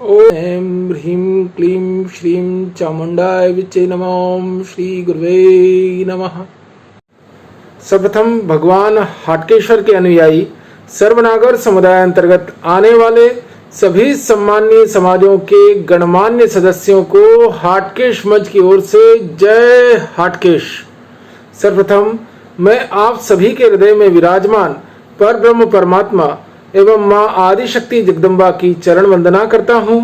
ओम ह्रीं क्लीं श्रीं चामुंडाय विच्चे नमः। श्री गुरुवे नमः। सर्वप्रथम भगवान हाटकेश्वर के अनुयायी सर्वनागर समुदाय अंतर्गत आने वाले सभी सम्मानीय समाजों के गणमान्य सदस्यों को हाटकेश मंच की ओर से जय हाटकेश। सर्वप्रथम मैं आप सभी के हृदय में विराजमान पर ब्रह्म परमात्मा एवं मां आदिशक्ति जगदम्बा की चरण वंदना करता हूं,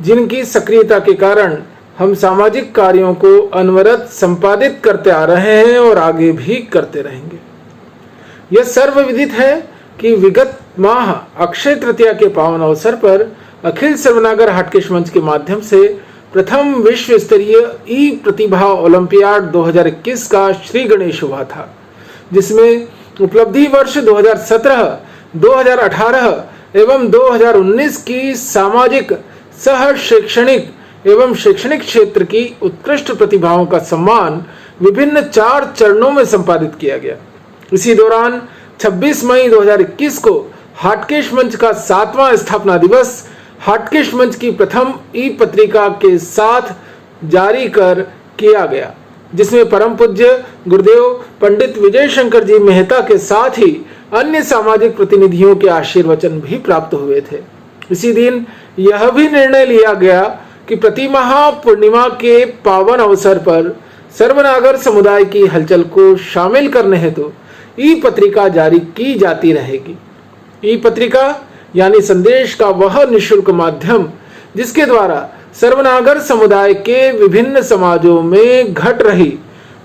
जिनकी सक्रियता के कारण हम सामाजिक कार्यों को अनवरत संपादित करते आ रहे हैं और आगे भी करते रहेंगे। यह सर्वविदित है कि विगत माह अक्षय तृतीया के पावन अवसर पर अखिल सर्वनागर हाटकेश मंच के माध्यम से प्रथम विश्व स्तरीय ई प्रतिभा ओलंपियाड 2021 का श्री गणेश हुआ था, जिसमें उपलब्धि वर्ष 2017, 2018 एवं 2019 की सामाजिक सह शैक्षणिक एवं शैक्षणिक क्षेत्र की उत्कृष्ट प्रतिभाओं का सम्मान विभिन्न 4 चरणों में संपादित किया गया। इसी दौरान 26 मई 2021 को हाटकेश मंच का 7वां स्थापना दिवस हाटकेश मंच की प्रथम ई पत्रिका के साथ जारी कर किया गया, जिसमें परम पूज्य गुरुदेव पंडित विजय शंकर जी मेहता के साथ ही अन्य सामाजिक प्रतिनिधियों के आशीर्वचन भी प्राप्त हुए थे। इसी दिन यह भी निर्णय लिया गया कि प्रति माह पूर्णिमा के पावन अवसर पर सर्वनागर समुदाय की हलचल को शामिल करने हेतु ई पत्रिका जारी की जाती रहेगी। ई पत्रिका यानी संदेश का वह निःशुल्क माध्यम जिसके द्वारा सर्वनागर समुदाय के विभिन्न समाजों में घट रही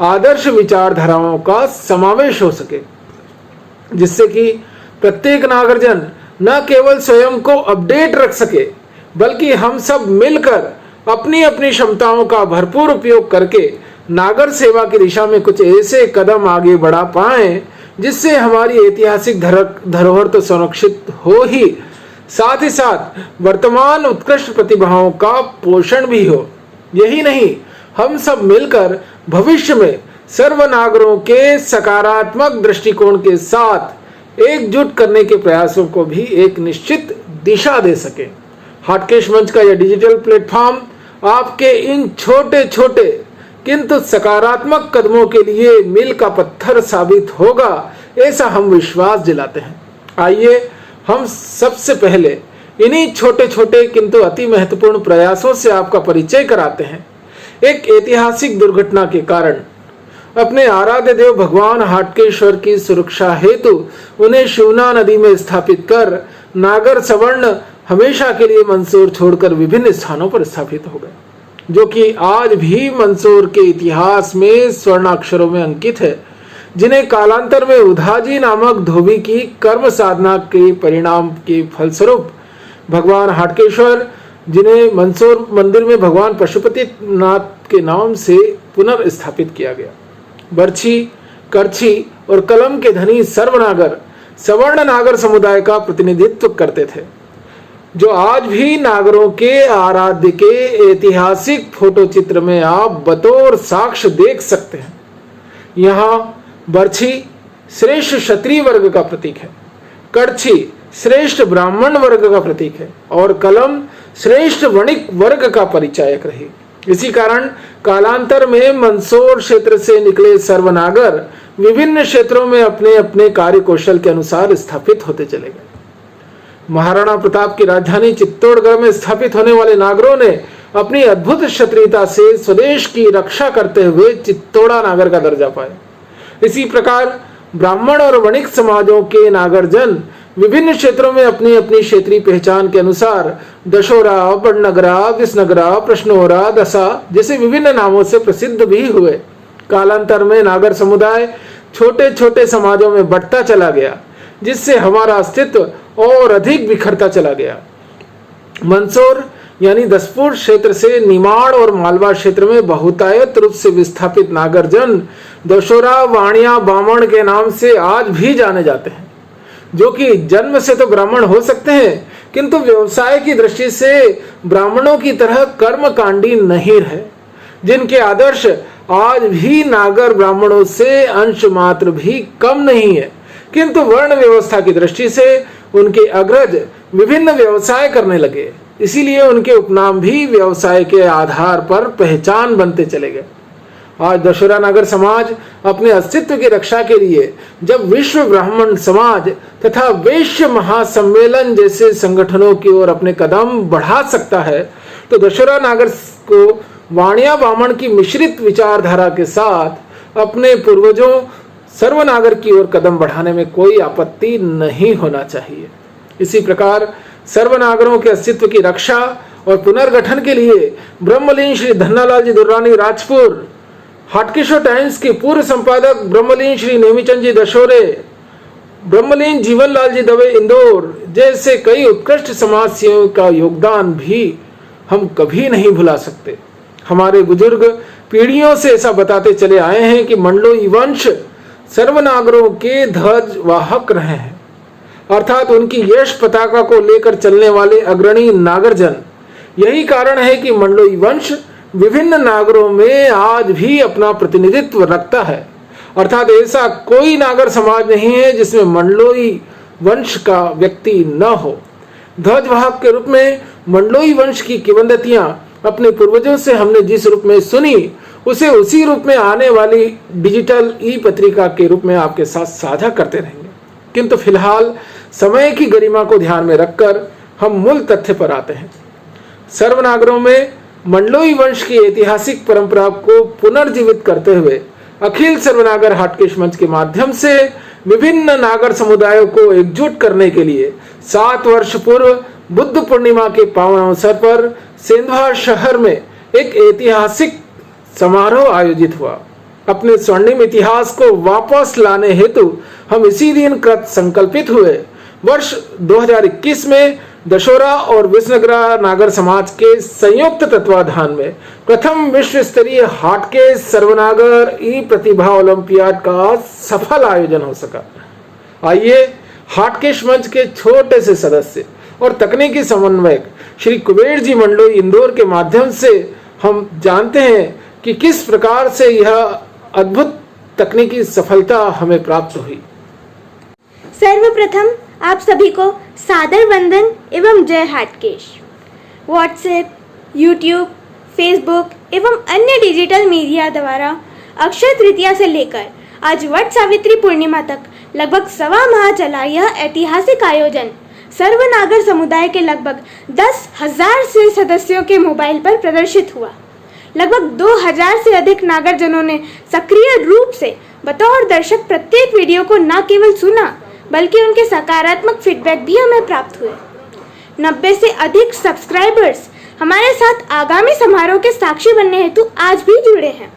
आदर्श विचारधाराओं का समावेश हो सके, जिससे कि प्रत्येक नागरजन न केवल स्वयं को अपडेट रख सके, बल्कि हम सब मिलकर अपनी अपनी क्षमताओं का भरपूर उपयोग करके नागर सेवा की दिशा में कुछ ऐसे कदम आगे बढ़ा पाएं जिससे हमारी ऐतिहासिक धरोहर तो संरक्षित हो ही साथ वर्तमान उत्कृष्ट प्रतिभाओं का पोषण भी हो। यही नहीं, हम सब मिलकर भविष्य में सर्वनागरों के सकारात्मक दृष्टिकोण के साथ एकजुट करने के प्रयासों को भी एक निश्चित दिशा दे सके। हाटकेश मंच का यह डिजिटल प्लेटफॉर्म आपके इन छोटे छोटे किंतु सकारात्मक कदमों के लिए मील का पत्थर साबित होगा, ऐसा हम विश्वास दिलाते हैं। आइए हम सबसे पहले इन्हीं छोटे छोटे किंतु अति महत्वपूर्ण प्रयासों से आपका परिचय कराते हैं। एक ऐतिहासिक दुर्घटना के कारण अपने आराध्य देव भगवान हाटकेश्वर की सुरक्षा हेतु उन्हें शिवना नदी में स्थापित कर नागर सवर्ण हमेशा के लिए मंदसौर छोड़कर विभिन्न स्थानों पर स्थापित हो गए, जो कि आज भी मंदसौर के इतिहास में स्वर्णाक्षरों में अंकित है, जिन्हें कालांतर में उधाजी नामक धोबी की कर्म साधना के परिणाम के फलस्वरूप भगवान हाटकेश्वर, जिन्हें मंदसौर मंदिर में भगवान पशुपतिनाथ के नाम से पुनर्स्थापित किया गया। बर्छी, करछी और कलम के धनी सर्वनागर सवर्ण नागर समुदाय का प्रतिनिधित्व करते थे, जो आज भी नागरों के आराध्य के ऐतिहासिक फोटो चित्र में आप बतौर साक्ष्य देख सकते हैं। यहाँ बर्छी श्रेष्ठ क्षत्रिय वर्ग का प्रतीक है, करछी श्रेष्ठ ब्राह्मण वर्ग का प्रतीक है और कलम श्रेष्ठ वणिक वर्ग का परिचायक रही। इसी कारण कालांतर में मंदसौर क्षेत्र से निकले सर्वनागर विभिन्न क्षेत्रों में अपने अपने कार्य कौशल के अनुसार स्थापित होते चले गए। महाराणा प्रताप की राजधानी चित्तौड़गढ़ में स्थापित होने वाले नागरों ने अपनी अद्भुत क्षत्रियता से स्वदेश की रक्षा करते हुए चित्तौड़ा नागर का दर्जा पाया। इसी प्रकार ब्राह्मण और वणिक समाजों के नागरजन विभिन्न क्षेत्रों में अपनी अपनी क्षेत्रीय पहचान के अनुसार दशोरा, बड़नगरा, विसनगरा, प्रश्नोरा, दशा जैसे विभिन्न नामों से प्रसिद्ध भी हुए। कालांतर में नागर समुदाय छोटे छोटे समाजों में बढ़ता चला गया, जिससे हमारा अस्तित्व और अधिक बिखरता चला गया। मंदसौर यानी दसपुर क्षेत्र से निमाड़ और मालवा क्षेत्र में बहुतायत रूप से विस्थापित नागरजन दशोरा, वाणिया, बामण के नाम से आज भी जाने जाते हैं, जो कि जन्म से तो ब्राह्मण हो सकते हैं, किंतु व्यवसाय की दृष्टि से ब्राह्मणों की तरह कर्मकांडी नहीं रहे, जिनके आदर्श आज भी नागर ब्राह्मणों से अंश मात्र भी कम नहीं है, किंतु वर्ण व्यवस्था की दृष्टि से उनके अग्रज विभिन्न व्यवसाय करने लगे। इसीलिए उनके उपनाम भी व्यवसाय के आधार पर पहचान बनते चले गए। आज दशहरा नागर समाज अपने अस्तित्व की रक्षा के लिए जब विश्व ब्राह्मण समाज तथा वैश्य महासम्मेलन जैसे संगठनों की ओर अपने कदम बढ़ा सकता है, तो दशहरा नागर को वाणिया बामण की मिश्रित विचारधारा के साथ अपने पूर्वजों सर्वनागर की ओर कदम बढ़ाने में कोई आपत्ति नहीं होना चाहिए। इसी प्रकार सर्वनागरों के अस्तित्व की रक्षा और पुनर्गठन के लिए ब्रह्मलीन श्री धन्नालाल जी दुर्रानी राजपुर, हाटकेश्वर टाइम्स के पूर्व संपादक ब्रह्मलीन श्री नेमीचंद जी दशोरे, ब्रह्मलीन जीवनलाल जी दवे इंदौर जैसे कई उत्कृष्ट समाज सेवकों का योगदान भी हम कभी नहीं भुला सकते। हमारे बुजुर्ग पीढ़ियों से ऐसा बताते चले आए हैं कि मंडलोई वंश सर्वनागरों के ध्वज वाहक रहे हैं, अर्थात उनकी यश पताका को लेकर चलने वाले अग्रणी नागरजन। यही कारण है कि मंडलोई वंश विभिन्न नागरों में आज भी अपना प्रतिनिधित्व रखता है, अर्थात ऐसा कोई नागर समाज नहीं है जिसमें मंडलोई वंश का व्यक्ति न हो। ध्वजवाहक के रूप में मंडलोई वंश की किंवदंतियां अपने पूर्वजों से हमने जिस रूप में सुनी, उसे उसी रूप में आने वाली डिजिटल ई पत्रिका के रूप में आपके साथ साझा करते रहेंगे। किंतु फिलहाल समय की गरिमा को ध्यान में रखकर हम मूल तथ्य पर आते हैं। सर्वनागरों में मंडलोई वंश की ऐतिहासिक परंपरा को पुनर्जीवित करते हुए अखिल सर्वनागर हाटकेश मंच के माध्यम से विभिन्न नागर समुदायों को एकजुट करने के लिए 7 वर्ष पूर्व बुद्ध पूर्णिमा के पावन अवसर पर सेंधवा शहर में एक ऐतिहासिक समारोह आयोजित हुआ। अपने स्वर्णिम इतिहास को वापस लाने हेतु हम इसी दिन कृत संकल्पित हुए। वर्ष 2021 में दशोरा और विसनगरा नागर समाज के संयुक्त तत्वाधान में प्रथम विश्व स्तरीय हाटकेश सर्वनागर ई प्रतिभा ओलंपियाड का सफल आयोजन हो सका। आइए हाटकेश मंच के छोटे से सदस्य और तकनीकी समन्वयक श्री कुबेर जी मंडलोई इंदौर के माध्यम से हम जानते हैं कि किस प्रकार से यह अद्भुत तकनीकी सफलता हमें प्राप्त हुई। सर्वप्रथम आप सभी को सादर वंदन एवं जय हाटकेश। व्हाट्सएप, यूट्यूब, फेसबुक एवं अन्य डिजिटल मीडिया द्वारा अक्षय तृतीया से लेकर आज वट सावित्री पूर्णिमा तक लगभग 1.25 माह चला यह ऐतिहासिक आयोजन सर्वनागर समुदाय के लगभग 10,000 से सदस्यों के मोबाइल पर प्रदर्शित हुआ। लगभग 2,000 से अधिक नागरजनों ने सक्रिय रूप से बतौर दर्शक प्रत्येक वीडियो को न केवल सुना बल्कि उनके सकारात्मक फीडबैक भी हमें प्राप्त हुए। 90 से अधिक सब्सक्राइबर्स हमारे साथ आगामी समारोह के साक्षी बनने हेतु आज भी जुड़े हैं।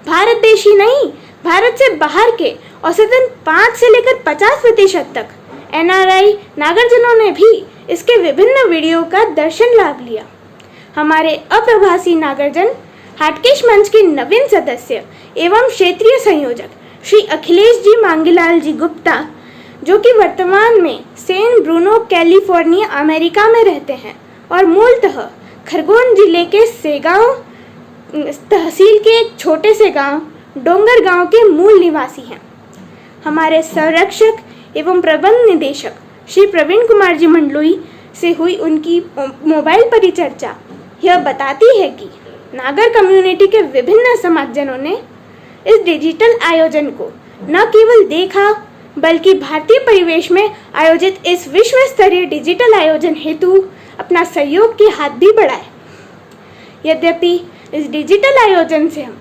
भारत देश ही नहीं, भारत से बाहर के औसतन 5 से लेकर 50% तक NRI नागरजनों ने भी इसके विभिन्न वीडियो का दर्शन लाभ लिया। हमारे अप्रवासी नागरजन हाटकेश मंच के नवीन सदस्य एवं क्षेत्रीय संयोजक श्री अखिलेश जी मांगीलाल जी गुप्ता, जो कि वर्तमान में सैन ब्रूनो कैलिफोर्निया अमेरिका में रहते हैं और मूलतः खरगोन जिले के सेगांव तहसील के एक छोटे से गांव डोंगर गांव के मूल निवासी हैं। हमारे संरक्षक एवं प्रबंध निदेशक श्री प्रवीण कुमार जी मंडलोई से हुई उनकी मोबाइल परिचर्चा यह बताती है कि नागर कम्युनिटी के विभिन्न समाजजनों ने इस डिजिटल आयोजन को न केवल देखा बल्कि भारतीय परिवेश में आयोजित इस विश्व स्तरीय डिजिटल आयोजन हेतु अपना सहयोग के हाथ भी बढ़ाए। यद्यपि इस डिजिटल आयोजन से हम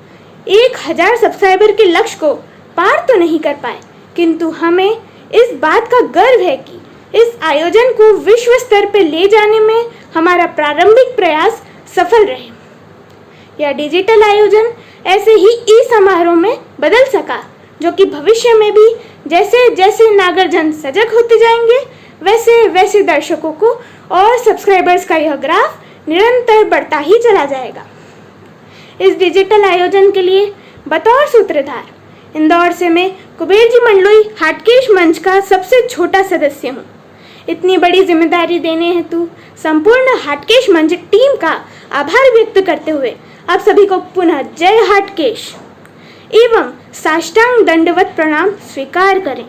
1,000 सब्सक्राइबर के लक्ष्य को पार तो नहीं कर पाए, किंतु हमें इस बात का गर्व है कि इस आयोजन को विश्व स्तर पर ले जाने में हमारा प्रारंभिक प्रयास सफल रहे। यह डिजिटल आयोजन ऐसे ही ई समारोह में बदल सका, जो कि भविष्य में भी जैसे जैसे नागरजन सजग होते जाएंगे वैसे वैसे दर्शकों को और सब्सक्राइबर्स का यह ग्राफ निरंतर बढ़ता ही चला जाएगा। इस डिजिटल आयोजन के लिए बतौर सूत्रधार इंदौर से मैं कुबेर जी मंडलोई हाटकेश मंच का सबसे छोटा सदस्य हूँ। इतनी बड़ी जिम्मेदारी देने हेतु संपूर्ण हाटकेश मंच टीम का आभार व्यक्त करते हुए आप सभी को पुनः जय हाटकेश एवं साष्टांग दंडवत प्रणाम स्वीकार करें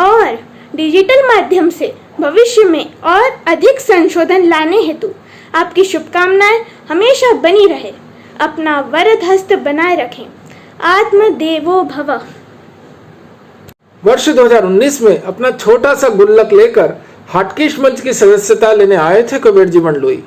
और डिजिटल माध्यम से भविष्य में और अधिक संशोधन लाने हेतु आपकी शुभकामनाएं हमेशा बनी रहे। अपना वरद हस्त बनाए रखें। आत्मदेवो भव। वर्ष 2019 में अपना छोटा सा गुल्लक लेकर हाटकेश मंच की सदस्यता लेने आए थे कुबेर जी मंडलोई।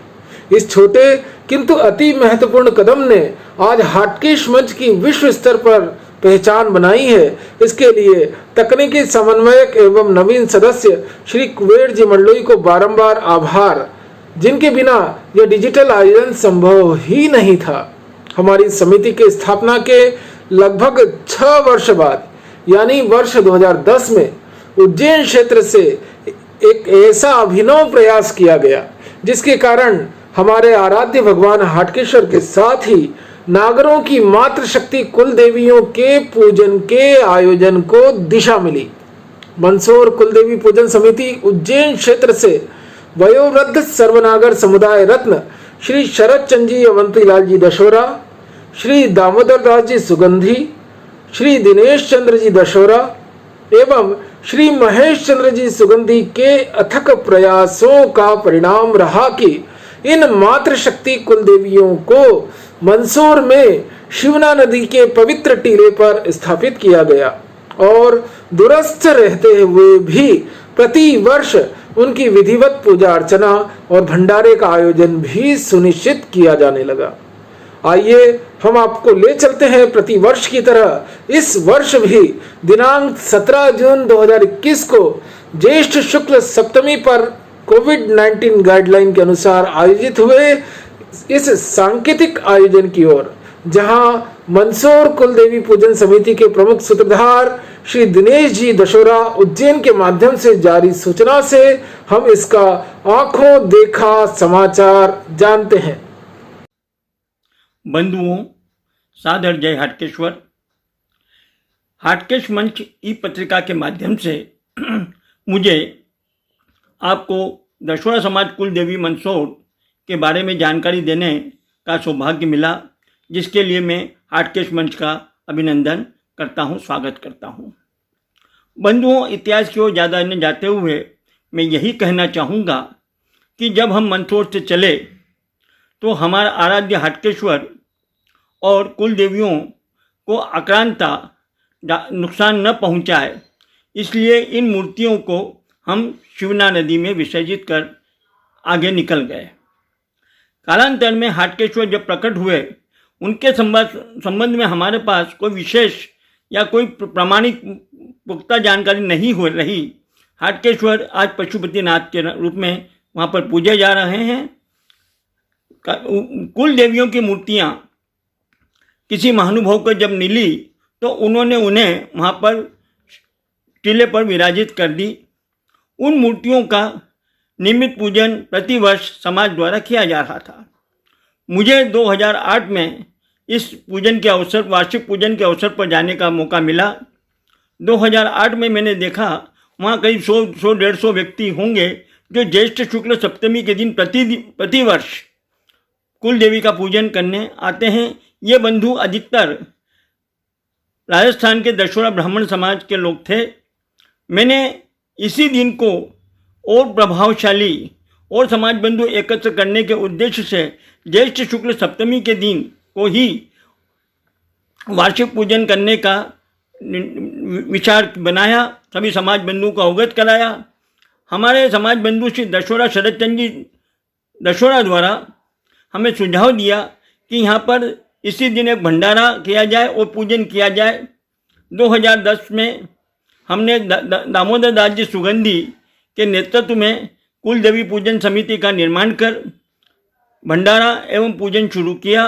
इस छोटे किंतु अति महत्वपूर्ण कदम ने आज हाटकेश मंच की विश्व स्तर पर पहचान बनाई है। इसके लिए तकनीकी समन्वयक एवं नवीन सदस्य श्री कुबेर जी मंडलोई को बारंबार आभार, जिनके बिना यह डिजिटल आयोजन संभव ही नहीं था। हमारी समिति के स्थापना के लगभग 6 वर्ष बाद यानी वर्ष 2010 में उज्जैन क्षेत्र से एक ऐसा अभिनव प्रयास किया गया जिसके कारण हमारे आराध्य भगवान हाटकेश्वर के साथ ही नागरों की मातृशक्ति कुल देवियों के पूजन के आयोजन को दिशा मिली। मंदसौर कुलदेवी पूजन समिति उज्जैन क्षेत्र से वयोवृद्ध सर्वनागर समुदाय रत्न श्री शरद चंद जी अवंतीलाल जी दशोरा, श्री दामोदर दास जी सुगंधी, श्री दिनेश चंद्र जी दशोरा एवं श्री महेश चंद्र जी सुगंधी के अथक प्रयासों का परिणाम रहा कि इन मातृशक्ति कुलदेवियों को मंदसौर में शिवना नदी के पवित्र टीले पर स्थापित किया गया और दूरस्थ रहते हुए भी प्रति वर्ष उनकी विधिवत पूजा अर्चना और भंडारे का आयोजन भी सुनिश्चित किया जाने लगा। आइए हम आपको ले चलते हैं प्रति वर्ष की तरह इस वर्ष भी दिनांक 17 जून 2021 को ज्येष्ठ शुक्ल सप्तमी पर कोविड-19 गाइडलाइन के अनुसार आयोजित हुए इस सांकेतिक आयोजन की ओर, जहां मंदसौर कुलदेवी पूजन समिति के प्रमुख सूत्रधार श्री दिनेश जी दशोरा उज्जैन के माध्यम से जारी सूचना से हम इसका आंखों देखा समाचार जानते हैं। बंधुओं, सादर जय हाटकेश्वर। हाटकेश मंच ई पत्रिका के माध्यम से मुझे आपको दशोरा समाज कुल देवी मंदसौर के बारे में जानकारी देने का सौभाग्य मिला, जिसके लिए मैं हाटकेश मंच का अभिनंदन करता हूं, स्वागत करता हूं। बंधुओं, इतिहास की ओर ज़्यादा न जाते हुए मैं यही कहना चाहूँगा कि जब हम मंदसौर से चले तो हमारा आराध्य हाटकेश्वर और कुल देवियों को आक्रांता नुकसान न पहुंचाए, इसलिए इन मूर्तियों को हम शिवना नदी में विसर्जित कर आगे निकल गए। कालांतर में हाटकेश्वर जब प्रकट हुए, उनके संबंध में हमारे पास कोई विशेष या कोई प्रमाणिक पुख्ता जानकारी नहीं हो रही। हाटकेश्वर आज पशुपतिनाथ के रूप में वहाँ पर पूजे जा रहे हैं। कुल देवियों की मूर्तियाँ किसी महानुभाव को जब मिली तो उन्होंने उन्हें वहाँ पर टीले पर विराजित कर दी। उन मूर्तियों का नियमित पूजन प्रतिवर्ष समाज द्वारा किया जा रहा था। मुझे 2008 में इस पूजन के अवसर, वार्षिक पूजन के अवसर पर जाने का मौका मिला। 2008 में मैंने देखा वहाँ करीब 100-150 व्यक्ति होंगे जो ज्येष्ठ शुक्ल सप्तमी के दिन प्रतिवर्ष कुल देवी का पूजन करने आते हैं। ये बंधु अधिकतर राजस्थान के दशोरा ब्राह्मण समाज के लोग थे। मैंने इसी दिन को और प्रभावशाली और समाज बंधु एकत्र करने के उद्देश्य से ज्येष्ठ शुक्ल सप्तमी के दिन को ही वार्षिक पूजन करने का विचार बनाया, सभी समाज बंधुओं को अवगत कराया। हमारे समाज बंधु श्री दशोरा शरद चंद जी दशोरा द्वारा हमें सुझाव दिया कि यहाँ पर इसी दिन एक भंडारा किया जाए और पूजन किया जाए। 2010 में हमने दामोदर दास जी सुगंधी के नेतृत्व में कुल देवी पूजन समिति का निर्माण कर भंडारा एवं पूजन शुरू किया।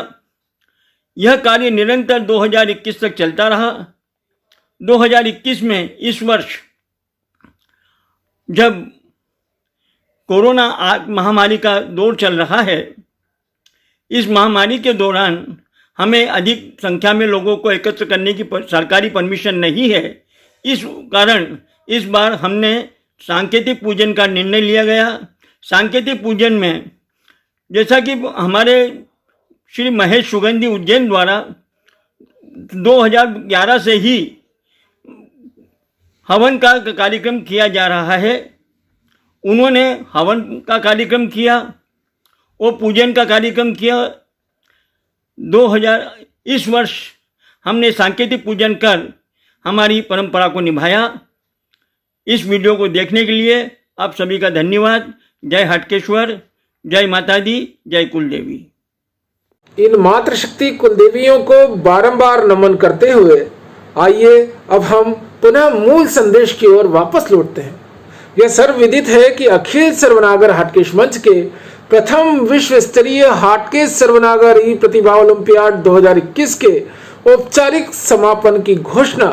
यह कार्य निरंतर 2021 तक चलता रहा। 2021 में इस वर्ष जब कोरोना महामारी का दौर चल रहा है, इस महामारी के दौरान हमें अधिक संख्या में लोगों को एकत्र करने की सरकारी परमिशन नहीं है। इस कारण इस बार हमने सांकेतिक पूजन का निर्णय लिया गया। सांकेतिक पूजन में जैसा कि हमारे श्री महेश सुगंधी उज्जैन द्वारा 2011 से ही हवन का कार्यक्रम किया जा रहा है उन्होंने हवन का कार्यक्रम किया और पूजन का कार्यक्रम किया। 2000 इस वर्ष हमने सांकेतिक पूजन कर हमारी परंपरा को निभाया। इस वीडियो को देखने के लिए आप सभी का धन्यवाद। जय हाटकेश्वर, जय माता दी, जय कुलदेवी। इन मातृशक्ति कुलदेवियों को बारंबार नमन करते हुए आइए अब हम पुनः मूल संदेश की ओर वापस लौटते हैं। यह सर्वविदित है कि अखिल सर्वनागर हाटकेश मंच के प्रथम विश्व स्तरीय हाटकेश सर्वनागर ई प्रतिभा ओलंपियाड 2021 के औपचारिक समापन की घोषणा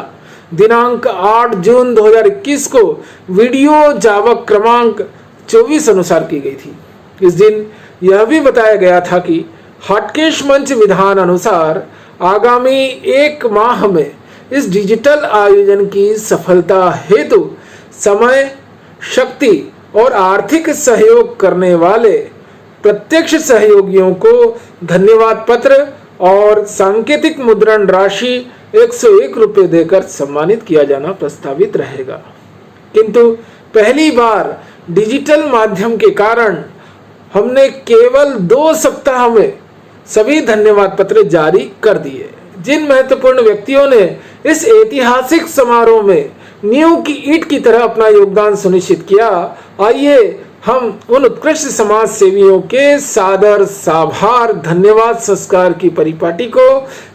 दिनांक 8 जून 2021 को वीडियो जावक क्रमांक 24 अनुसार की गई थी। इस दिन यह भी बताया गया था कि हाटकेश मंच विधान अनुसार आगामी 1 माह में इस डिजिटल आयोजन की सफलता हेतु समय, शक्ति और आर्थिक सहयोग करने वाले प्रत्यक्ष सहयोगियों को धन्यवाद पत्र और सांकेतिक मुद्रण राशि 101 रुपये देकर सम्मानित किया जाना प्रस्तावित रहेगा। किंतु पहली बार डिजिटल माध्यम के कारण हमने केवल 2 सप्ताह में सभी धन्यवाद पत्र जारी कर दिए। जिन महत्वपूर्ण व्यक्तियों ने इस ऐतिहासिक समारोह में नींव की ईंट की तरह अपना योगदान सुनिश्चित किया, आइए हम उन उत्कृष्ट समाज सेवियों के सादर साभार धन्यवाद संस्कार की परिपाटी को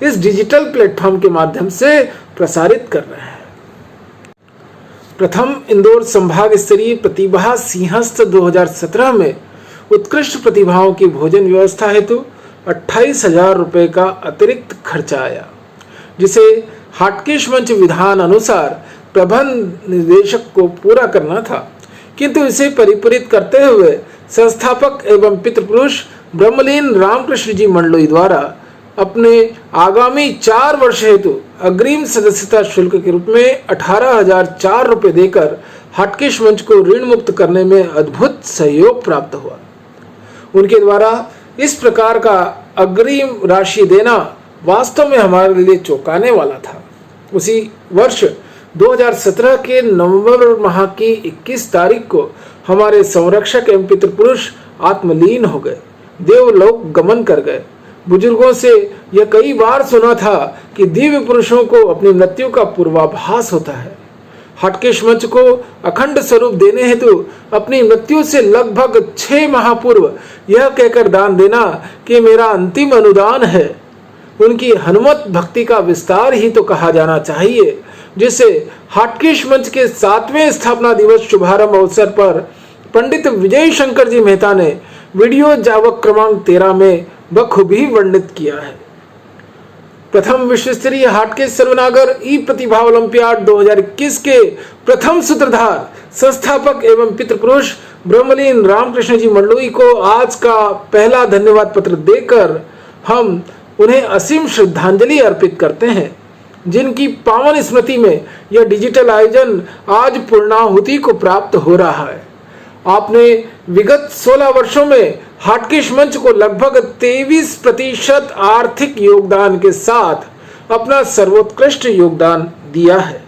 इस डिजिटल प्लेटफॉर्म के माध्यम से प्रसारित कर रहे हैं। प्रथम इंदौर संभाग स्तरीय प्रतिभा सिंहस्थ 2017 में उत्कृष्ट प्रतिभाओं की भोजन व्यवस्था हेतु 28,000 रुपये का अतिरिक्त खर्चा आया, जिसे हाटकेश मंच विधान अनुसार प्रबंध निदेशक को पूरा करना था। किंतु इसे परिपूरित करते हुए संस्थापक एवं पितृपुरुष ब्रह्मलीन रामकृष्ण जी मंडलोई द्वारा अपने आगामी 4 वर्ष हेतु अग्रिम सदस्यता शुल्क के रूप में 18,004 रुपये देकर हाटकेश मंच को ऋण मुक्त करने में अद्भुत सहयोग प्राप्त हुआ। उनके द्वारा इस प्रकार का अग्रिम राशि देना वास्तव में हमारे लिए चौंकाने वाला था। उसी वर्ष 2017 के नवंबर माह की 21 तारीख को हमारे संरक्षक एवं पितृपुरुष आत्मलीन हो गए, देवलोक गमन कर गए। बुजुर्गों से यह कई बार सुना था कि दिव्य पुरुषों को अपनी मृत्यु का पूर्वाभास होता है। हाटकेश मंच को अखंड स्वरूप देने हेतु अपनी मृत्यु से लगभग 6 माह पूर्व यह कहकर दान देना कि मेरा अंतिम अनुदान है, उनकी हनुमत भक्ति का विस्तार ही तो कहा जाना चाहिए, जिसे हाटकेश मंच के 7वें स्थापना दिवस शुभारंभ अवसर पर पंडित विजय शंकर जी मेहता ने वीडियो जावक क्रमांक 13 में बखूबी वर्णित किया है। प्रथम विश्व स्तरीय हाटकेश सर्वनागर ई प्रतिभा ओलंपियाड 2021 के प्रथम सूत्रधार संस्थापक एवं पितृपुरुष ब्रह्मलीन रामकृष्ण जी मंडलोई को आज का पहला धन्यवाद पत्र देकर हम उन्हें असीम श्रद्धांजलि अर्पित करते हैं, जिनकी पावन स्मृति में यह डिजिटल आयोजन आज पूर्णाहुति को प्राप्त हो रहा है। आपने विगत 16 वर्षों में हाटकेश मंच को लगभग 23% आर्थिक योगदान के साथ अपना सर्वोत्कृष्ट योगदान दिया है।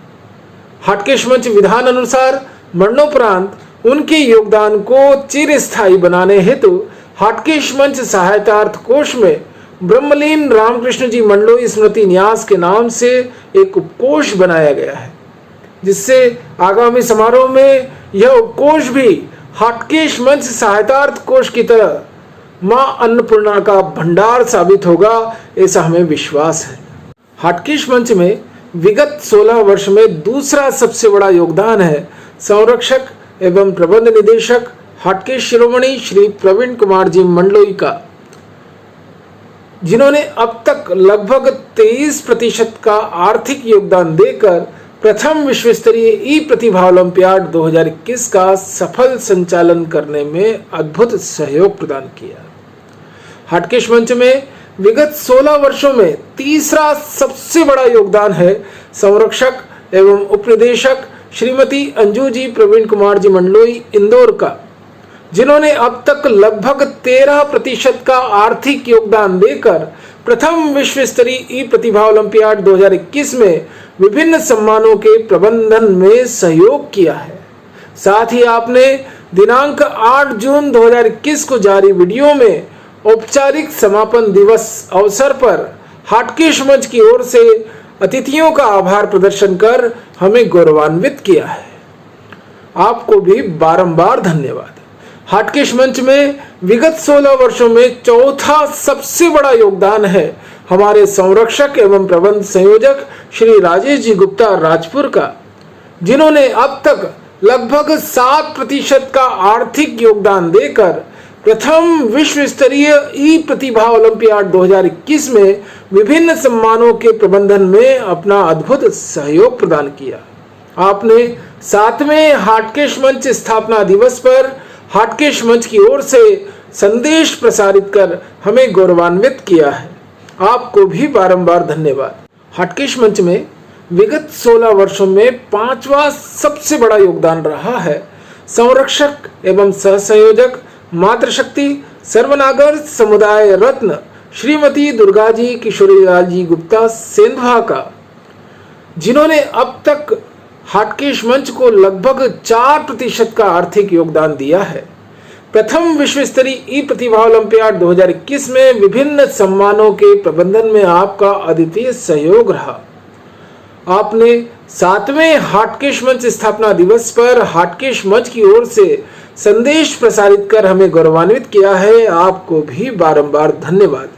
हाटकेश मंच विधान अनुसार मरणोपरांत उनके योगदान को चिरस्थायी बनाने हेतु हाटकेश मंच सहायतार्थ कोष में ब्रह्मलीन रामकृष्ण जी मंडलोई स्मृति न्यास के नाम से एक उपकोष बनाया गया है, जिससे आगामी समारोह में यह उपकोष भी हाटकेश मंच सहायतार्थ कोष की तरह मां अन्नपूर्णा का भंडार साबित होगा, ऐसा हमें विश्वास है। हाटकेश मंच में विगत 16 वर्ष में दूसरा सबसे बड़ा योगदान है संरक्षक एवं प्रबंध निदेशक हाटकेश शिरोमणि श्री प्रवीण कुमार जी मंडलोई का, जिन्होंने अब तक लगभग 23% का आर्थिक योगदान देकर प्रथम विश्व स्तरीय ई प्रतिभा ओलंपियाड 2021 का सफल संचालन करने में अद्भुत सहयोग प्रदान किया। हाटकेश मंच में विगत 16 वर्षों में तीसरा सबसे बड़ा योगदान है संरक्षक एवं उपनिदेशक श्रीमती अंजू जी प्रवीण कुमार जी मंडलोई इंदौर का, जिन्होंने अब तक लगभग 13% का आर्थिक योगदान देकर प्रथम विश्व स्तरीय ई प्रतिभा ओलंपियाड 2021 में विभिन्न सम्मानों के प्रबंधन में सहयोग किया है। साथ ही आपने दिनांक 8 जून 2021 को जारी वीडियो में औपचारिक समापन दिवस अवसर पर हाटकेश मंच की ओर से अतिथियों का आभार प्रदर्शन कर हमें गौरवान्वित किया है। आपको भी बारंबार धन्यवाद। हाटकेश मंच में विगत 16 वर्षों में चौथा सबसे बड़ा योगदान है हमारे संरक्षक एवं प्रबंध संयोजक श्री राजेश जी गुप्ता राजपुर का, जिन्होंने अब तक लगभग 7% का आर्थिक योगदान देकर प्रथम विश्व स्तरीय ई प्रतिभा ओलंपियाड 2021 में विभिन्न सम्मानों के प्रबंधन में अपना अद्भुत सहयोग प्रदान किया। आपने 7वें हाटकेश मंच स्थापना दिवस पर हाटकेश मंच की ओर से संदेश प्रसारित कर हमें गौरवान्वित किया है। आपको भी बारंबार धन्यवाद। हाटकेश मंच में विगत 16 वर्षों में 5वां सबसे बड़ा योगदान रहा है संरक्षक एवं सहसंयोजक मातृशक्ति सर्वनागर समुदाय रत्न श्रीमती दुर्गाजी किशोरीलाल जी गुप्ता सेंधवा का, जिन्होंने अब तक हाटकेश मंच को लगभग 4% का आर्थिक योगदान दिया है। प्रथम विश्व स्तरीय ई प्रतिभा ओलंपियाड 2021 में विभिन्न सम्मानों के प्रबंधन में आपका अद्वितीय सहयोग रहा। आपने 7वें हाटकेश मंच स्थापना दिवस पर हाटकेश मंच की ओर से संदेश प्रसारित कर हमें गौरवान्वित किया है। आपको भी बारंबार धन्यवाद।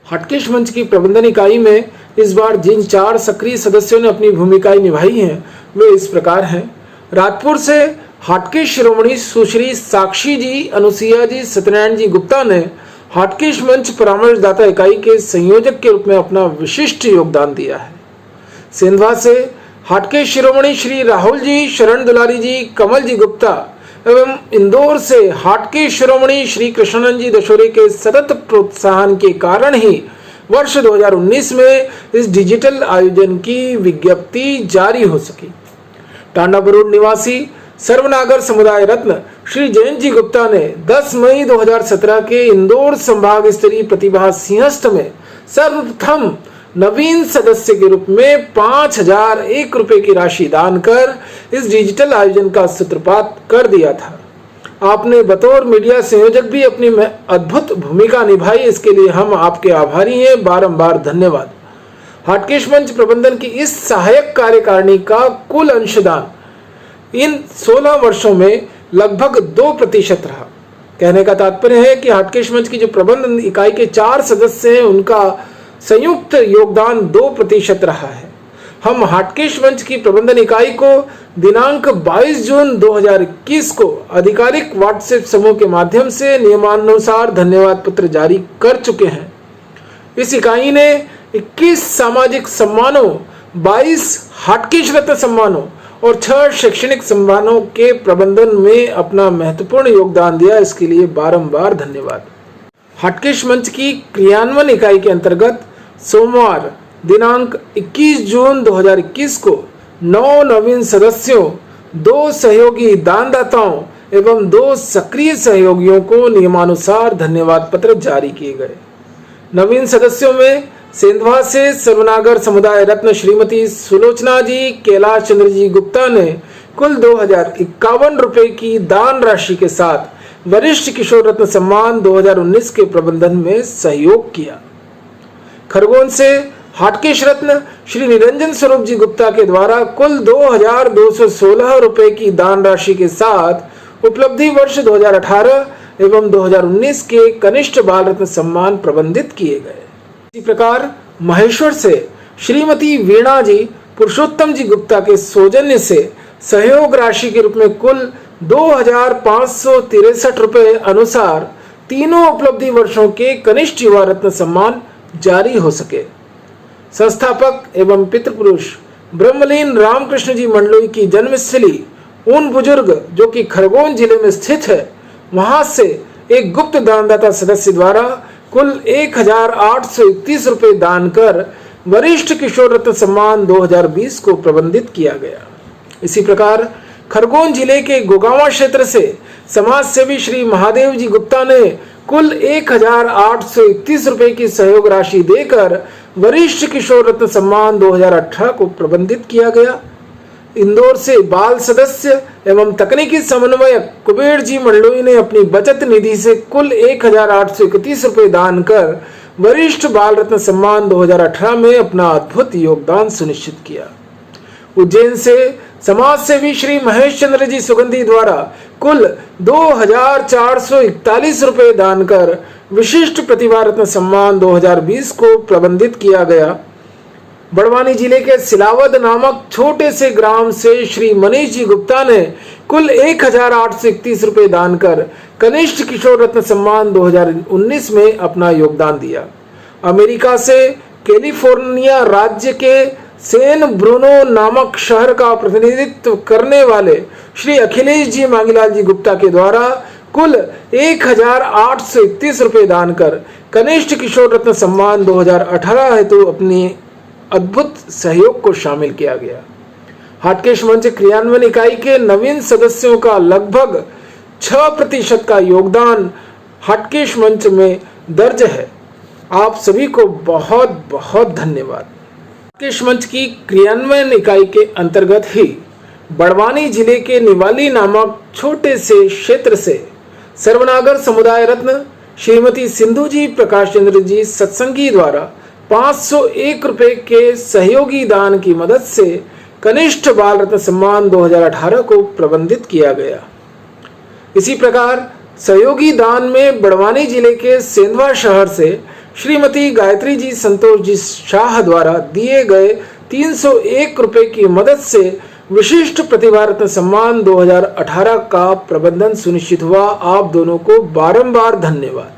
हाटकेश मंच की प्रबंधन इकाई में इस बार जिन 4 सक्रिय सदस्यों ने अपनी भूमिकाएं निभाई हैं वे इस प्रकार हैं। राजपुर से हाटकेश शिरोमणि सुश्री साक्षी जी, अनुसुईया जी, सत्यनारायण जी गुप्ता ने हाटकेश मंच परामर्शदाता इकाई के संयोजक के रूप में अपना विशिष्ट योगदान दिया है। सेंधवा से हाटकेश शिरोमणि श्री राहुल जी, शरण दुलारी जी, कमल जी गुप्ता एवं इंदौर से हाटकेश शिरोमणि श्री कृष्णानंद जी दशोरे के सतत प्रोत्साहन के कारण ही वर्ष 2019 में इस डिजिटल आयोजन की विज्ञप्ति जारी हो सकी। टांडा बरूड निवासी सर्वनागर समुदाय रत्न श्री जयंत जी गुप्ता ने 10 मई 2017 के इंदौर संभाग स्तरीय प्रतिभा सिंहस्थ में सर्वप्रथम नवीन सदस्य के रूप में 5001 रुपए की राशि दान कर इस डिजिटल आयोजन का सूत्रपात कर दिया था। आपने बतौर मीडिया संयोजक भी अपनी अद्भुत भूमिका निभाई, इसके लिए हम आपके आभारी हैं। बारंबार धन्यवाद। हाटकेश मंच प्रबंधन की इस सहायक कार्यकारिणी का कुल अंशदान इन 16 वर्षों में लगभग 2% रहा। कहने का तात्पर्य है कि हाटकेश मंच की जो प्रबंधन इकाई के 4 सदस्य हैं उनका संयुक्त योगदान 2% रहा है। हम हाटकेश मंच की प्रबंधन इकाई को दिनांक 22 जून 2021 को आधिकारिक व्हाट्सएप समूह के माध्यम से नियमानुसार धन्यवाद पत्र जारी कर चुके हैं। इस इकाई ने 21 सामाजिक सम्मानों, 22 हाटकेश रत्न सम्मानों और 6 शैक्षणिक सम्मानों के प्रबंधन में अपना महत्वपूर्ण योगदान दिया। इसके लिए बारंबार धन्यवाद। हाटकेश मंच की क्रियान्वयन इकाई के अंतर्गत सोमवार दिनांक 21 जून 2021 को 9 नवीन सदस्यों, 2 सहयोगी दानदाताओं एवं 2 सक्रिय सहयोगियों को नियमानुसार धन्यवाद पत्र जारी किए गए। नवीन सदस्यों में सेंधवा से सर्वनागर समुदाय रत्न श्रीमती सुलोचना जी कैलाश चंद्र जी गुप्ता ने कुल 2051 रुपए की दान राशि के साथ वरिष्ठ किशोर रत्न सम्मान 2019 के प्रबंधन में सहयोग किया। खरगोन से हाटकेश रत्न श्री निरंजन स्वरूप जी गुप्ता के द्वारा कुल 2216 रुपए की दान राशि के साथ उपलब्धि वर्ष 2018 एवं 2019 के कनिष्ठ बाल रत्न सम्मान प्रबंधित किए गए। इसी प्रकार महेश्वर से श्रीमती वीणा जी पुरुषोत्तम जी गुप्ता के सौजन्य से सहयोग राशि के रूप में कुल 2563 रुपए अनुसार तीनों उपलब्धि वर्षों के कनिष्ठ युवा रत्न सम्मान जारी हो सके। संस्थापक एवं पितृपुरुष ब्रह्मलीन रामकृष्ण जी मंडलोई की जन्मस्थली उन बुजुर्ग जो कि खरगोन जिले में स्थित है, वहां से एक गुप्त दानदाता सदस्य द्वारा कुल 1831 रुपए दान कर वरिष्ठ किशोर रत्न सम्मान 2020 को प्रबंधित किया गया। इसी प्रकार खरगोन जिले के गोगावा क्षेत्र से समाज सेवी श्री महादेव जी गुप्ता ने कुल 1831 रुपए की सहयोग राशि देकर वरिष्ठ किशोर रत्न सम्मान 2018 को प्रबंधित किया गया। इंदौर से बाल सदस्य एवं तकनीकी समन्वयक कुबेर जी मंडलोई ने अपनी बचत निधि से कुल 1,831 रुपये दान कर वरिष्ठ बाल रत्न सम्मान 2018 में अपना अद्भुत योगदान सुनिश्चित किया। उज्जैन से समाज सेवी श्री महेश चंद्र जी सुगंधी द्वारा कुल 2,441 रुपये दान कर विशिष्ट प्रतिभा रत्न सम्मान 2020 को प्रबंधित किया गया। बड़वानी जिले के सिलावद नामक छोटे से ग्राम से श्री मनीष जी गुप्ता ने कुल 1,831 रुपये दान कर कनिष्ठ किशोर रत्न सम्मान 2019 में अपना योगदान दिया। अमेरिका से कैलिफोर्निया राज्य के सैन ब्रूनो नामक शहर का प्रतिनिधित्व करने वाले श्री अखिलेश जी मांगीलाल जी गुप्ता के द्वारा कुल 1,831 रुपये दान कर कनिष्ठ किशोर रत्न सम्मान 2018 हेतु अपनी अद्भुत सहयोग को शामिल किया गया। हाटकेश मंच क्रियान्वयन इकाई के नवीन सदस्यों का लगभग 6% का योगदान हाटकेश मंच में दर्ज है। आप सभी को बहुत बहुत धन्यवाद। हाटकेश मंच की क्रियान्वयन इकाई के अंतर्गत ही बड़वानी जिले के निवाली नामक छोटे से क्षेत्र से सर्वनागर समुदाय रत्न श्रीमती सिंधु जी प्रकाश चंद्र जी सत्संगी द्वारा 501 रुपये के सहयोगी दान की मदद से कनिष्ठ बाल रत्न सम्मान 2018 को प्रबंधित किया गया। इसी प्रकार सहयोगी दान में बड़वानी जिले के सेंधवा शहर से श्रीमती गायत्री जी संतोष जी शाह द्वारा दिए गए 301 रुपये की मदद से विशिष्ट प्रतिभा रत्न सम्मान 2018 का प्रबंधन सुनिश्चित हुआ। आप दोनों को बारंबार धन्यवाद।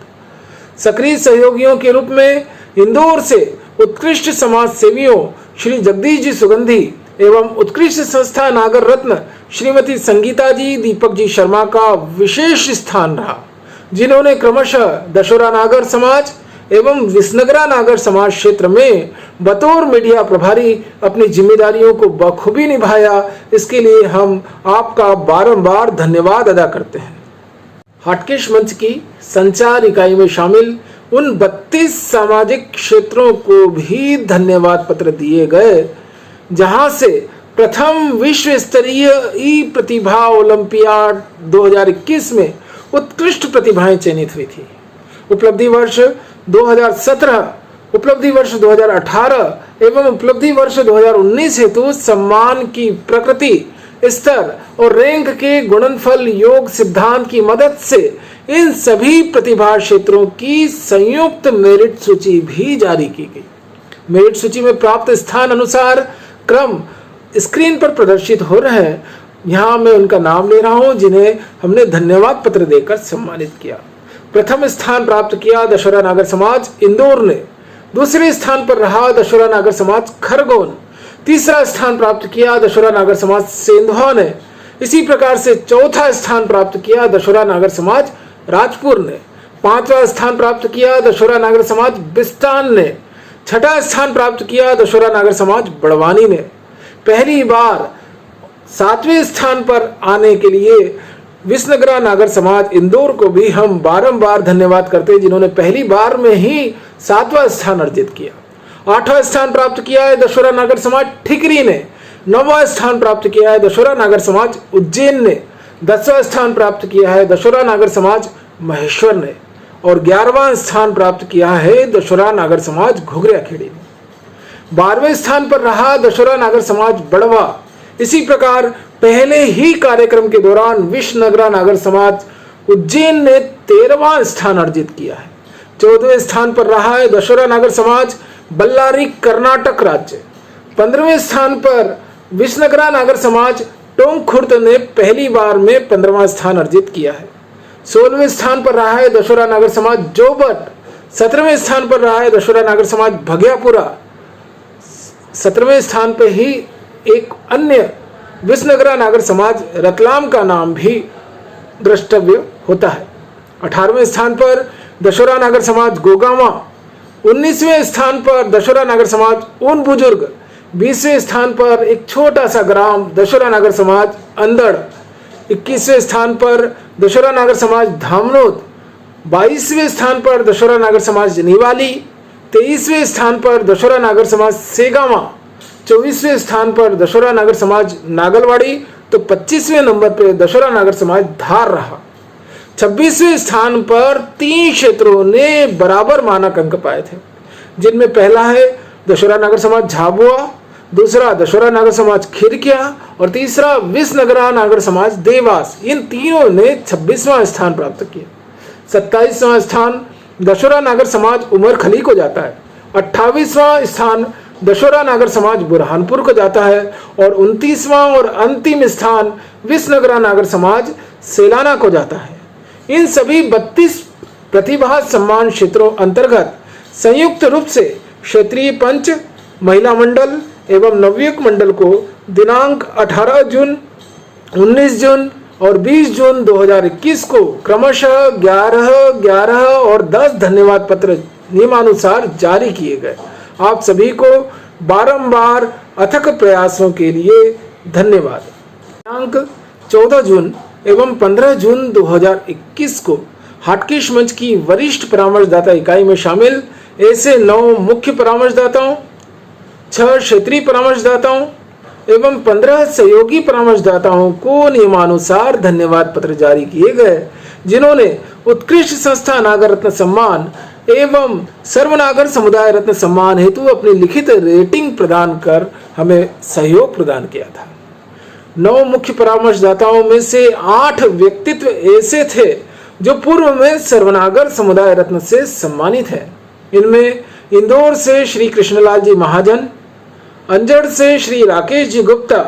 सक्रिय सहयोगियों के रूप में इंदौर से उत्कृष्ट समाज सेवियों श्री जगदीश जी सुगंधी एवं उत्कृष्ट संस्था नागर रत्न श्रीमती संगीता जी दीपक जी शर्मा का विशेष स्थान रहा, जिन्होंने क्रमशः दशोरा नागर समाज एवं विसनगरा नागर समाज क्षेत्र में बतौर मीडिया प्रभारी अपनी जिम्मेदारियों को बखूबी निभाया। इसके लिए हम आपका बारंबार धन्यवाद अदा करते हैं। हाटकेश मंच की संचार इकाई में शामिल उन 32 सामाजिक क्षेत्रों को भी धन्यवाद पत्र दिए गए, जहां से प्रथम विश्व स्तरीय ई प्रतिभा ओलंपियाड 2021 में उत्कृष्ट प्रतिभाएं चयनित हुई थी। उपलब्धि वर्ष 2017, उपलब्धि वर्ष 2018 एवं उपलब्धि वर्ष 2019 हेतु सम्मान की प्रकृति, स्तर और रैंक के गुणनफल योग सिद्धांत की मदद से इन सभी प्रतिभा क्षेत्रों की संयुक्त मेरिट सूची भी जारी की गई। मेरिट सूची में प्राप्त स्थान अनुसार क्रम स्क्रीन पर प्रदर्शित हो रहे हैं। यहाँ मैं उनका नाम ले रहा हूँ जिन्हें हमने धन्यवाद पत्र देकर सम्मानित किया। प्रथम स्थान प्राप्त किया दशोरा नागर समाज इंदौर ने, दूसरे स्थान पर रहा दशोरा नागर समाज खरगोन, तीसरा स्थान प्राप्त किया दशोरा नागर समाज सेंधवा ने। इसी प्रकार से चौथा स्थान प्राप्त किया दशोरा नागर समाज राजपुर ने, पांचवा स्थान प्राप्त किया दशोरा नागर समाज बिस्तान ने, छठा स्थान प्राप्त किया दशोरा नागर समाज बड़वानी ने। पहली बार 7वें स्थान पर आने के लिए विसनगरा नागर समाज इंदौर को भी हम बारंबार धन्यवाद करते हैं, जिन्होंने पहली बार में ही 7वां स्थान अर्जित किया। 8वां स्थान प्राप्त किया है दशोरा नागर समाज ठिकरी ने, 9वां स्थान प्राप्त किया है दशोरा नागर समाज उज्जैन ने, 10वां स्थान प्राप्त किया है दशोरा नागर समाज महेश्वर ने और 11वां स्थान प्राप्त किया है दशोरा नागर समाज घुघरिया खेड़ी ने। 12वें स्थान पर रहा दशोरा नागर समाज बड़वा। इसी प्रकार पहले ही कार्यक्रम के दौरान विश्वनगरा नागर समाज उज्जैन ने 13वां स्थान अर्जित किया है। 14वें स्थान पर रहा है दशोरा नागर समाज बल्लारी कर्नाटक राज्य। 15वें स्थान पर विश्वनगरा नागर समाज टोंकखुर्द ने पहली बार में 15वां स्थान अर्जित किया है। 16वें स्थान पर रहा है दशोरा नागर समाज जोबट। 17वें स्थान पर रहा है दशोरा नागर समाज भगियापुरा। 17वें स्थान पर ही एक अन्य विसनगरा नागर समाज रतलाम का नाम भी द्रष्टव्य होता है। 18वें स्थान पर दशोरा नागर समाज गोगावा। 19वें स्थान पर दशोरा नागर समाज ऊन बुजुर्ग। 20वें स्थान पर एक छोटा सा ग्राम दशोरा नागर समाज अंदड़। 21वें स्थान पर दशोरा नागर समाज धामनोद। 22वें स्थान पर दशोरा नागर समाज निवाली। 23वें स्थान पर दशोरा नागर समाज सेगावा। 24वें स्थान पर दशहरा नागर समाज नागलवाड़ी, तो 25वें नंबर पर दशहरा नागर समाज धार रहा। 26वें स्थान पर 3 क्षेत्रों ने बराबर मानक अंक पाए थे, जिनमें पहला है दशहरा नागर समाज झाबुआ, दूसरा दशहरा नागर समाज खिरकिया और तीसरा विसनगरा नागर समाज देवास। इन तीनों ने 26वां स्थान प्राप्त किया। 27वां स्थान दशहरा नागर समाज उमरखली को जाता है। 28वां स्थान दशहरा नागर समाज बुरहानपुर को जाता है और 29वां और अंतिम स्थान विसनगरा नागर समाज सेलाना को जाता है। इन सभी 32 प्रतिभा सम्मान क्षेत्रों अंतर्गत संयुक्त रूप से क्षेत्रीय पंच, महिला मंडल एवं नवयुवक मंडल को दिनांक 18 जून, 19 जून और 20 जून 2021 को क्रमशः 11, 11 और 10 धन्यवाद पत्र नियमानुसार जारी किए गए। आप सभी को बारंबार अथक प्रयासों के लिए धन्यवाद। दिनांक 14 जून एवं 15 जून 2021 को हाटकेश मंच की वरिष्ठ परामर्शदाता इकाई में शामिल ऐसे 9 मुख्य परामर्शदाताओं, 6 क्षेत्रीय परामर्शदाताओं एवं 15 सहयोगी परामर्शदाताओं को नियमानुसार धन्यवाद पत्र जारी किए गए, जिन्होंने उत्कृष्ट संस्था नागर रत्न सम्मान एवं सर्वनागर समुदाय रत्न सम्मान हेतु अपनी लिखित रेटिंग प्रदान कर हमें सहयोग प्रदान किया था। 9 मुख्य परामर्शदाताओं में से 8 व्यक्तित्व ऐसे थे जो पूर्व में सर्वनागर समुदाय रत्न से सम्मानित है। इनमें इंदौर से श्री कृष्णलाल जी महाजन, अंजड़ से श्री राकेश जी गुप्ता,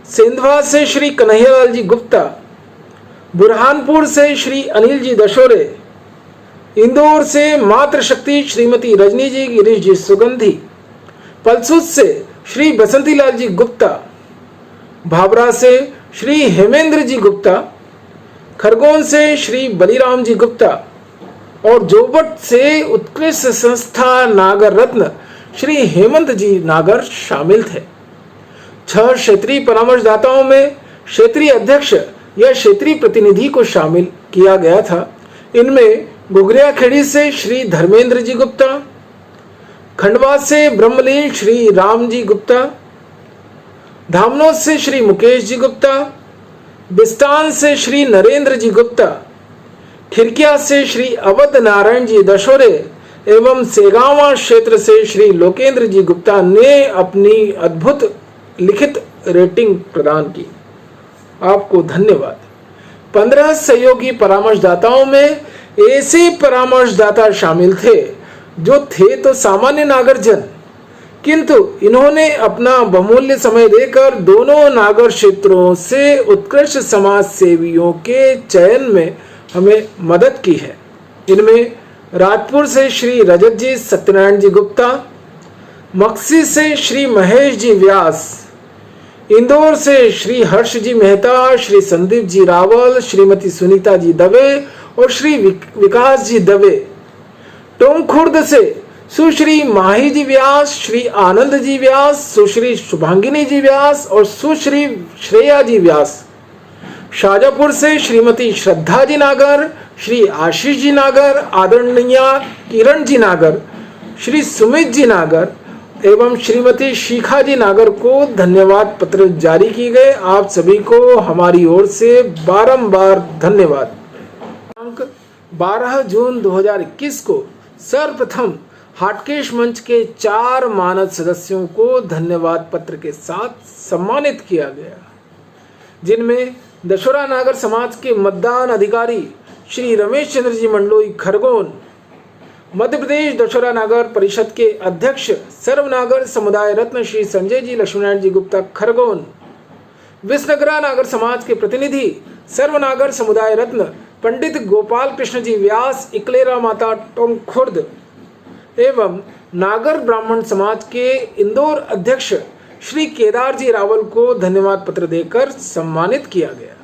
सेंधवा से श्री कन्हैयालाल जी गुप्ता, बुरहानपुर से श्री अनिल जी दशोरे, इंदौर से मातृशक्ति श्रीमती रजनी जी गिरीश जी सुगंधी, पलसूत से श्री बसंतीलाल जी गुप्ता, भाबरा से श्री हेमेंद्र जी गुप्ता, खरगोन से श्री बलिराम जी गुप्ता और जोबट से उत्कृष्ट संस्था नागर रत्न श्री हेमंत जी नागर शामिल थे। 6 क्षेत्रीय परामर्शदाताओं में क्षेत्रीय अध्यक्ष या क्षेत्रीय प्रतिनिधि को शामिल किया गया था। इनमें गुगरिया खेड़ी से श्री धर्मेंद्र जी गुप्ता, खंडवा से ब्रह्मलीन श्री राम जी गुप्ता, धामनोद से श्री मुकेश जी गुप्ता, बिस्तान से श्री नरेंद्र जी गुप्ता, खिरकिया से श्री अवध नारायण जी दशोरे एवं सेगावा क्षेत्र से श्री लोकेंद्र जी गुप्ता ने अपनी अद्भुत लिखित रेटिंग प्रदान की। आपको धन्यवाद। 15 सहयोगी परामर्शदाताओं में ऐसे परामर्शदाता शामिल थे जो थे तो सामान्य नागरजन, किंतु इन्होंने अपना बहुमूल्य समय देकर दोनों नागर क्षेत्रों से उत्कृष्ट समाज सेवियों के चयन में हमें मदद की है। इनमें राजपुर से श्री रजत जी सत्यनारायण जी गुप्ता, मक्सी से श्री महेश जी व्यास, इंदौर से श्री हर्ष जी मेहता, श्री संदीप जी रावल, श्रीमती सुनीता जी दवे और श्री विकास जी दवे, टोंखुर्द से सुश्री माही जी व्यास, श्री आनंद जी व्यास, सुश्री शुभांगिनी जी व्यास और सुश्री श्रेया जी व्यास, शाजापुर से श्रीमती श्रद्धा जी नागर, श्री आशीष जी नागर, आदरणीय किरण जी नागर, श्री सुमित जी नागर एवं श्रीमती शिखा जी नागर को धन्यवाद पत्र जारी किए गए। आप सभी को हमारी ओर से बारंबार धन्यवाद। 12 जून 2021 को सर्वप्रथम हाटकेश मंच के 4 मानद सदस्यों को धन्यवाद पत्र के साथ सम्मानित किया गया, जिनमें दशहरा नागर समाज के मतदान अधिकारी श्री रमेश चंद्र जी मंडलोई खरगोन, मध्य प्रदेश दशहरा नागर परिषद के अध्यक्ष सर्वनागर समुदाय रत्न श्री संजय जी लक्ष्मीनारायण जी गुप्ता खरगोन, विसनगरा नागर समाज के प्रतिनिधि सर्वनागर समुदाय रत्न पंडित गोपाल कृष्ण जी व्यास इकलेरा माता टोंखुर्द एवं नागर ब्राह्मण समाज के इंदौर अध्यक्ष श्री केदार जी रावल को धन्यवाद पत्र देकर सम्मानित किया गया।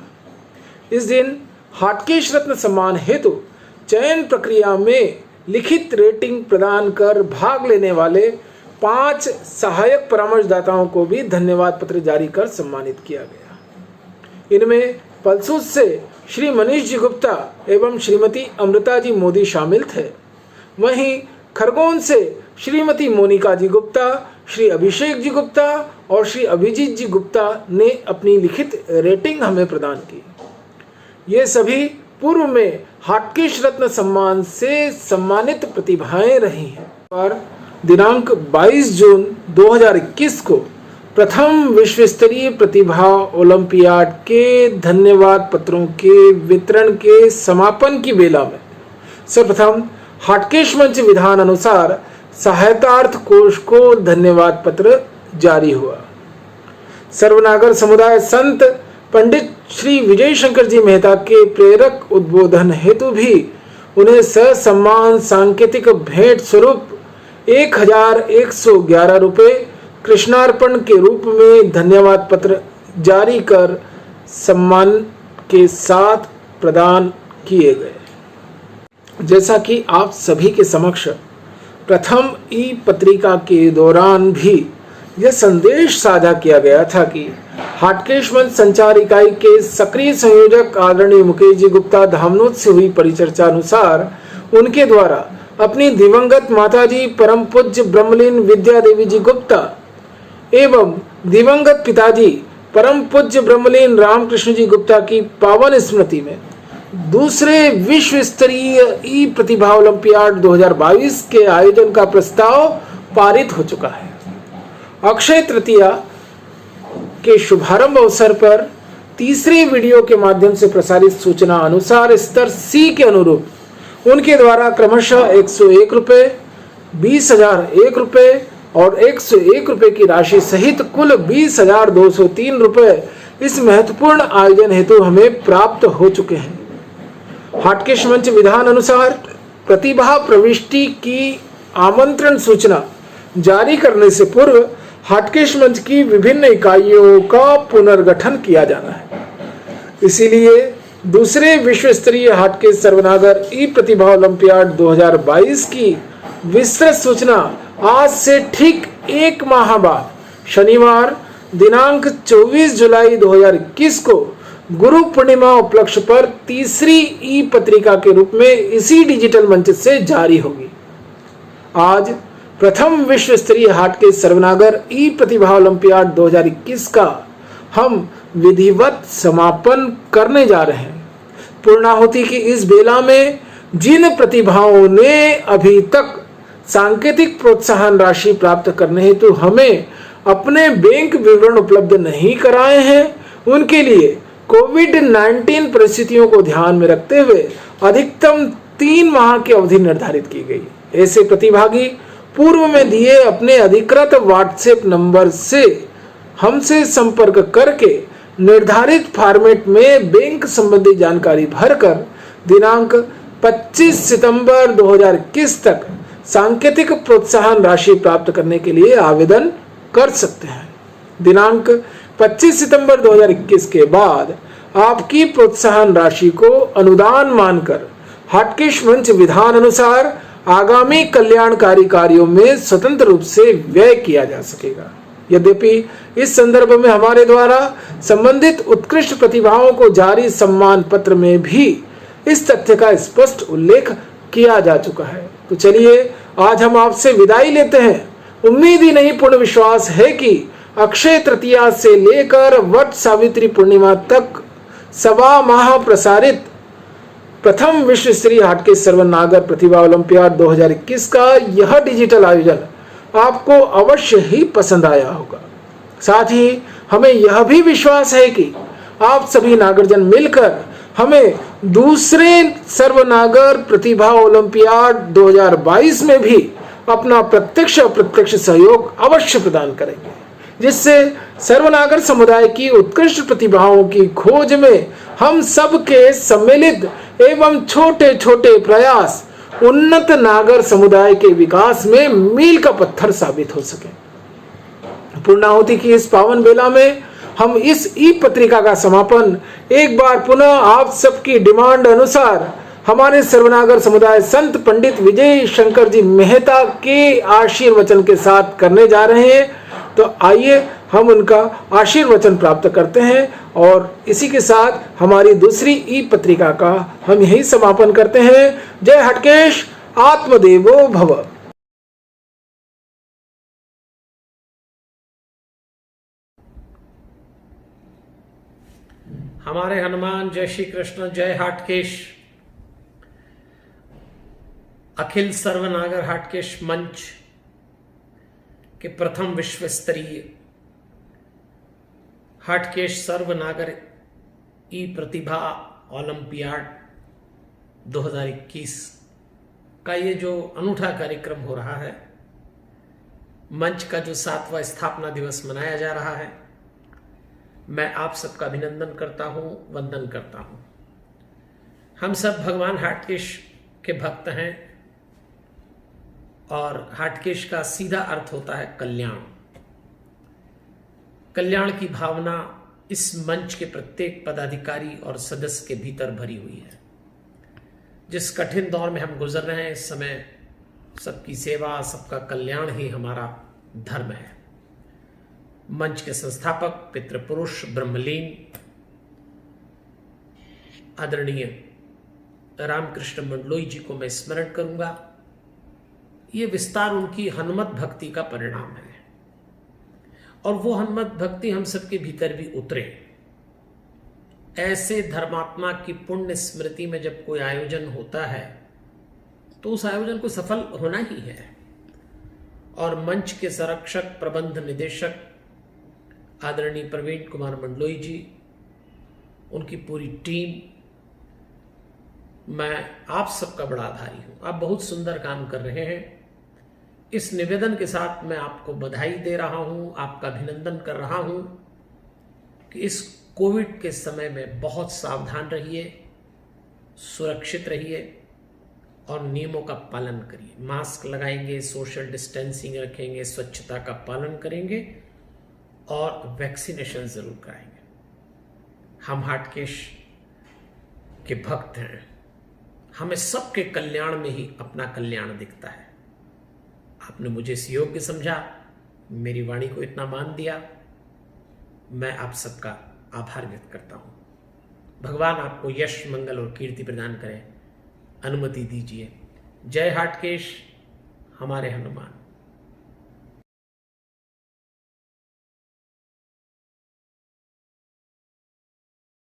इस दिन हाटकेश रत्न सम्मान हेतु चयन प्रक्रिया में लिखित रेटिंग प्रदान कर भाग लेने वाले 5 सहायक परामर्शदाताओं को भी धन्यवाद पत्र जारी कर सम्मानित किया गया। इनमें पलसूत से श्री मनीष जी गुप्ता एवं श्रीमती अमृता जी मोदी शामिल थे। वहीं खरगोन से श्रीमती मोनिका जी गुप्ता, श्री अभिषेक जी गुप्ता और श्री अभिजीत जी गुप्ता ने अपनी लिखित रेटिंग हमें प्रदान की। ये सभी पूर्व में हाटकेश रत्न सम्मान से सम्मानित प्रतिभाएं रही हैं। पर दिनांक 22 जून 2021 को प्रथम विश्व स्तरीय प्रतिभा ओलंपियाड के धन्यवाद पत्रों के वितरण के समापन की बेला में सर्वप्रथम हाटकेश मंच विधान अनुसार सहायतार्थ कोष को धन्यवाद पत्र जारी हुआ। सर्वनागर समुदाय संत पंडित श्री विजय शंकर जी मेहता के प्रेरक उद्बोधन हेतु भी उन्हें ससम्मान सांकेतिक भेंट स्वरूप 1111 रुपये कृष्णार्पण के रूप में धन्यवाद पत्र जारी कर सम्मान के साथ प्रदान किए गए। जैसा कि आप सभी के समक्ष प्रथम ई पत्रिका के दौरान भी यह संदेश साझा किया गया था कि हाटकेश मंच संचार इकाई के सक्रिय संयोजक आदरणीय मुकेश जी गुप्ता धामनोद से हुई परिचर्चा अनुसार उनके द्वारा अपनी दिवंगत माताजी परम पूज्य ब्रह्मलीन विद्या देवी जी गुप्ता एवं दिवंगत पिताजी परम पूज्य ब्रह्मलीन रामकृष्ण जी गुप्ता की पावन स्मृति में दूसरे विश्व स्तरीय ई प्रतिभा ओलंपियाड 2022 के आयोजन का प्रस्ताव पारित हो चुका है। अक्षय तृतीया के शुभारंभ अवसर पर तीसरे वीडियो के माध्यम से प्रसारित सूचना अनुसार स्तर सी के अनुरूप उनके द्वारा क्रमशः 101 रुपये, 20,001 रुपये और 101 रुपये की राशि सहित कुल 20,203 रुपये इस महत्वपूर्ण आयोजन हेतु हमें प्राप्त हो चुके हैं। हाटकेश मंच विधान अनुसार प्रतिभा प्रविष्टि की आमंत्रण सूचना जारी करने से पूर्व हाटकेश मंच की विभिन्न इकाइयों का पुनर्गठन किया जाना है। इसीलिए दूसरे विश्व स्तरीय हाटकेश सर्वनागर ई प्रतिभा ओलंपियाड 2022 की विस्तृत सूचना आज से ठीक एक माह बाद शनिवार दिनांक 24 जुलाई 2021 को गुरु पूर्णिमा उपलक्ष्य पर तीसरी ई पत्रिका के रूप में इसी डिजिटल मंच से जारी होगी। आज प्रथम विश्व स्तरीय हाटकेश सर्वनागर ई प्रतिभा ओलंपियाड 2021 का हम विधिवत समापन करने जा रहे हैं। पूर्णाहुति की इस बेला में जिन प्रतिभाओं ने अभी तक सांकेतिक प्रोत्साहन राशि प्राप्त करने हेतु हमें अपने बैंक विवरण उपलब्ध नहीं कराए हैं, उनके लिए कोविड-19 परिस्थितियों को ध्यान में रखते हुए अधिकतम 3 माह की अवधि निर्धारित की गई। ऐसे प्रतिभागी पूर्व में दिए अपने अधिकृत व्हाट्सएप नंबर से हमसे संपर्क करके निर्धारित फॉर्मेट में बैंक संबंधी जानकारी भरकर दिनांक 25 सितंबर 2021 तक सांकेतिक प्रोत्साहन राशि प्राप्त करने के लिए आवेदन कर सकते हैं। दिनांक 25 सितंबर 2021 के बाद आपकी प्रोत्साहन राशि को अनुदान मानकर हाटकेश मंच विधान अनुसार आगामी कल्याणकारी कार्यों में स्वतंत्र रूप से व्यय किया जा सकेगा। यद्यपि इस संदर्भ में हमारे द्वारा संबंधित उत्कृष्ट प्रतिभाओं को जारी सम्मान पत्र में भी इस तथ्य का स्पष्ट उल्लेख किया जा चुका है। तो चलिए आज हम आपसे विदाई लेते हैं। उम्मीद ही नहीं पूर्ण विश्वास है कि अक्षय तृतीया से लेकर वट सावित्री पूर्णिमा तक सवा माह प्रसारित प्रथम विश्व स्तरीय हाटकेश सर्वनागर प्रतिभा ओलंपियाड 2021 का यह डिजिटल आयोजन आपको अवश्य ही पसंद आया होगा। साथ ही हमें यह भी विश्वास है कि आप सभी नागरजन मिलकर हमें दूसरे सर्वनागर प्रतिभा ओलंपियाड 2022 में भी अपना प्रत्यक्ष अप्रत्यक्ष सहयोग अवश्य प्रदान करेंगे, जिससे सर्वनागर समुदाय की उत्कृष्ट प्रतिभाओं की खोज में हम सब के सम्मिलित एवं छोटे छोटे प्रयास उन्नत नागर समुदाय के विकास में मील का पत्थर साबित हो सके। पूर्णाहुति की इस पावन बेला में हम इस ई पत्रिका का समापन एक बार पुनः आप सबकी डिमांड अनुसार हमारे सर्वनागर समुदाय संत पंडित विजय शंकर जी मेहता के आशीर्वचन के साथ करने जा रहे हैं। तो आइए हम उनका आशीर्वचन प्राप्त करते हैं और इसी के साथ हमारी दूसरी ई पत्रिका का हम यही समापन करते हैं। जय हटकेश, आत्मदेवो भव। हमारे हनुमान, जय श्री कृष्ण, जय हाटकेश। अखिल सर्वनागर हाटकेश मंच के प्रथम विश्व स्तरीय हाटकेश सर्वनागर ई प्रतिभा ओलंपियाड 2021 का ये जो अनूठा कार्यक्रम हो रहा है, मंच का जो 7वां स्थापना दिवस मनाया जा रहा है, मैं आप सबका अभिनंदन करता हूं, वंदन करता हूं। हम सब भगवान हाटकेश के भक्त हैं और हाटकेश का सीधा अर्थ होता है कल्याण। कल्याण की भावना इस मंच के प्रत्येक पदाधिकारी और सदस्य के भीतर भरी हुई है। जिस कठिन दौर में हम गुजर रहे हैं इस समय, सबकी सेवा, सबका कल्याण ही हमारा धर्म है। मंच के संस्थापक पितृपुरुष ब्रह्मलीन आदरणीय रामकृष्ण मंडलोई जी को मैं स्मरण करूंगा। ये विस्तार उनकी हनुमत भक्ति का परिणाम है और वो हनुमत भक्ति हम सबके भीतर भी उतरे। ऐसे धर्मात्मा की पुण्य स्मृति में जब कोई आयोजन होता है तो उस आयोजन को सफल होना ही है। और मंच के संरक्षक, प्रबंध निदेशक आदरणीय प्रवीण कुमार मंडलोई जी, उनकी पूरी टीम, मैं आप सबका बड़ा आभारी हूं। आप बहुत सुंदर काम कर रहे हैं। इस निवेदन के साथ मैं आपको बधाई दे रहा हूं, आपका अभिनंदन कर रहा हूं कि इस कोविड के समय में बहुत सावधान रहिए, सुरक्षित रहिए और नियमों का पालन करिए। मास्क लगाएंगे, सोशल डिस्टेंसिंग रखेंगे, स्वच्छता का पालन करेंगे और वैक्सीनेशन जरूर कराएंगे। हम हाटकेश के भक्त हैं, हमें सबके कल्याण में ही अपना कल्याण दिखता है। आपने मुझे इस योग्य समझा, मेरी वाणी को इतना मान दिया, मैं आप सबका आभार व्यक्त करता हूं। भगवान आपको यश, मंगल और कीर्ति प्रदान करें। अनुमति दीजिए। जय हाटकेश, हमारे हनुमान।